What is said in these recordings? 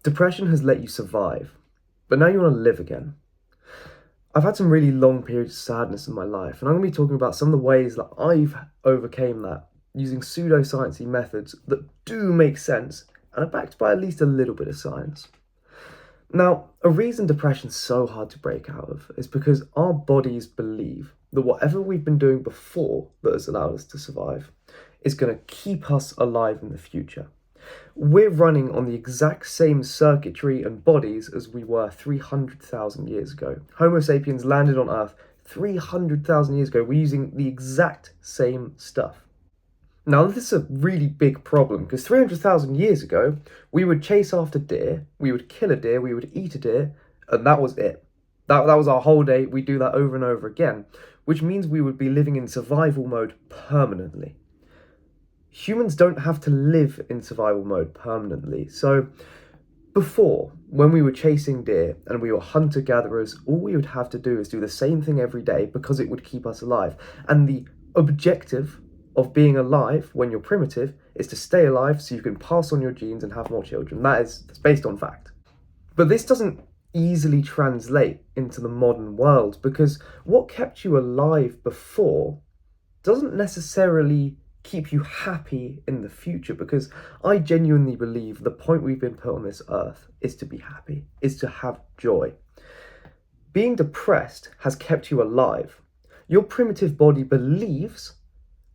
Depression has let you survive, but now you want to live again. I've had some really long periods of sadness in my life, and I'm going to be talking about some of the ways that I've overcame that using pseudosciencey methods that do make sense and are backed by at least a little bit of science. Now, a reason depression's so hard to break out of is because our bodies believe that whatever we've been doing before that has allowed us to survive is going to keep us alive in the future. We're running on the exact same circuitry and bodies as we were 300,000 years ago. Homo sapiens landed on Earth 300,000 years ago. We're using the exact same stuff. Now, this is a really big problem because 300,000 years ago, we would chase after deer, we would kill a deer, we would eat a deer, and that was it. That was our whole day. We do that over and over again, which means we would be living in survival mode permanently. Humans don't have to live in survival mode permanently. So before, when we were chasing deer and we were hunter-gatherers, all we would have to do is do the same thing every day because it would keep us alive. And the objective of being alive when you're primitive is to stay alive so you can pass on your genes and have more children. That's based on fact. But this doesn't easily translate into the modern world because what kept you alive before doesn't necessarily keep you happy in the future, because I genuinely believe the point we've been put on this earth is to be happy, is to have joy. Being depressed has kept you alive. Your primitive body believes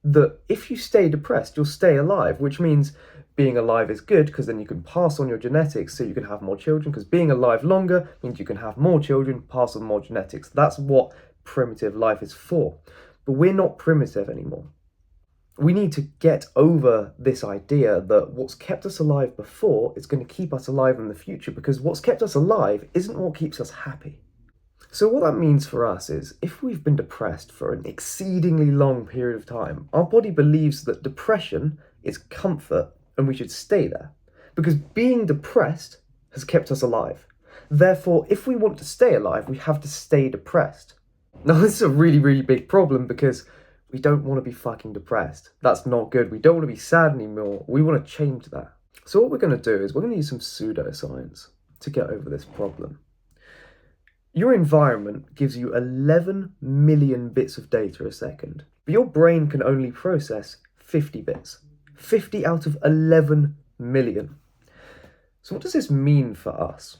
that if you stay depressed, you'll stay alive, which means being alive is good because then you can pass on your genetics so you can have more children, because being alive longer means you can have more children, pass on more genetics. That's what primitive life is for. But we're not primitive anymore. We need to get over this idea that what's kept us alive before is going to keep us alive in the future, because what's kept us alive isn't what keeps us happy. So what that means for us is, if we've been depressed for an exceedingly long period of time, our body believes that depression is comfort and we should stay there, because being depressed has kept us alive. Therefore, if we want to stay alive, we have to stay depressed. Now, this is a really, really big problem because we don't want to be fucking depressed. That's not good. We don't want to be sad anymore. We want to change that. So what we're going to do is we're going to use some pseudoscience to get over this problem. Your environment gives you 11 million bits of data a second, but your brain can only process 50 bits. 50 out of 11 million. So what does this mean for us?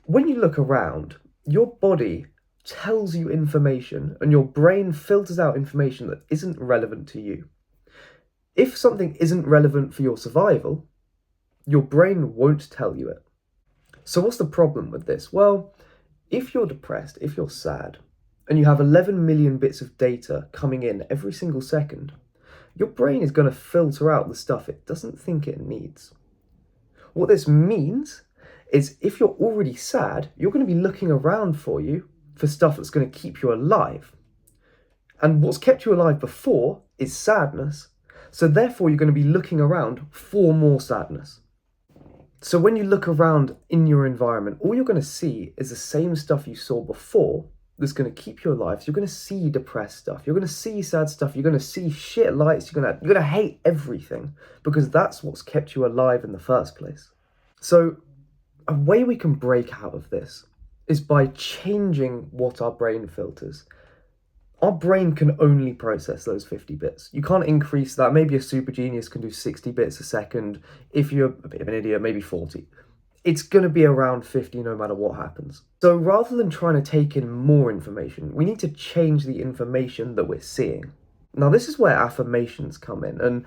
When you look around, your body tells you information and your brain filters out information that isn't relevant to you. If something isn't relevant for your survival, your brain won't tell you it. So what's the problem with this? Well, if you're depressed, if you're sad, and you have 11 million bits of data coming in every single second, your brain is going to filter out the stuff it doesn't think it needs. What this means is if you're already sad, you're going to be looking around for stuff that's going to keep you alive. And what's kept you alive before is sadness. So therefore, you're going to be looking around for more sadness. So when you look around in your environment, all you're going to see is the same stuff you saw before that's going to keep you alive. So you're going to see depressed stuff. You're going to see sad stuff. You're going to see shit lights. You're going to hate everything because that's what's kept you alive in the first place. So a way we can break out of this is by changing what our brain filters. Our brain can only process those 50 bits. You can't increase that. Maybe a super genius can do 60 bits a second. If you're a bit of an idiot, maybe 40. It's going to be around 50 no matter what happens. So rather than trying to take in more information, we need to change the information that we're seeing. Now, this is where affirmations come in. And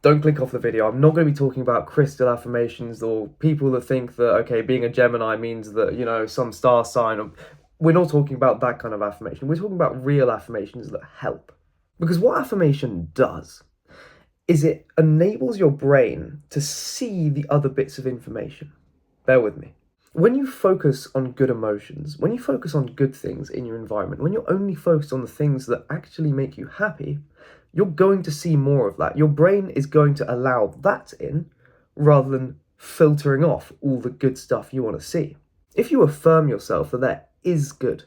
don't click off the video. I'm not going to be talking about crystal affirmations or people that think that, okay, being a Gemini means that, some star sign. We're not talking about that kind of affirmation. We're talking about real affirmations that help. Because what affirmation does is it enables your brain to see the other bits of information. Bear with me. When you focus on good emotions, when you focus on good things in your environment, when you're only focused on the things that actually make you happy, you're going to see more of that. Your brain is going to allow that in rather than filtering off all the good stuff you want to see. If you affirm yourself that there is good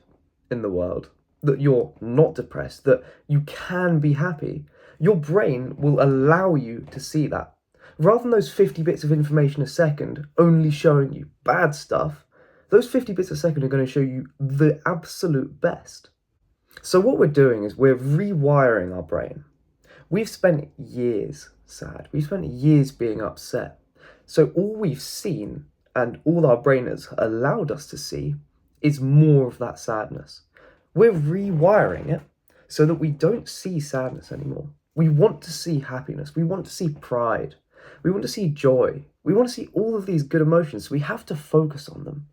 in the world, that you're not depressed, that you can be happy, your brain will allow you to see that. Rather than those 50 bits of information a second only showing you bad stuff, those 50 bits a second are going to show you the absolute best. So what we're doing is we're rewiring our brain. We've spent years sad. We've spent years being upset. So all we've seen and all our brain has allowed us to see is more of that sadness. We're rewiring it so that we don't see sadness anymore. We want to see happiness. We want to see pride. We want to see joy. We want to see all of these good emotions. So we have to focus on them.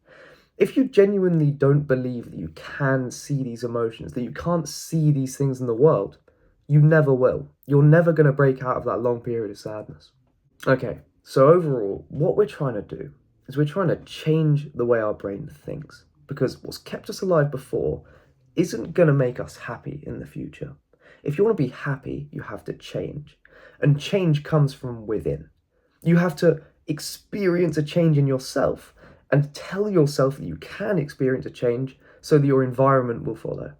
If you genuinely don't believe that you can see these emotions, that you can't see these things in the world, you never will. You're never going to break out of that long period of sadness. Okay, so overall, what we're trying to do is we're trying to change the way our brain thinks, because what's kept us alive before isn't going to make us happy in the future. If you want to be happy, you have to change. And change comes from within. You have to experience a change in yourself and tell yourself that you can experience a change so that your environment will follow.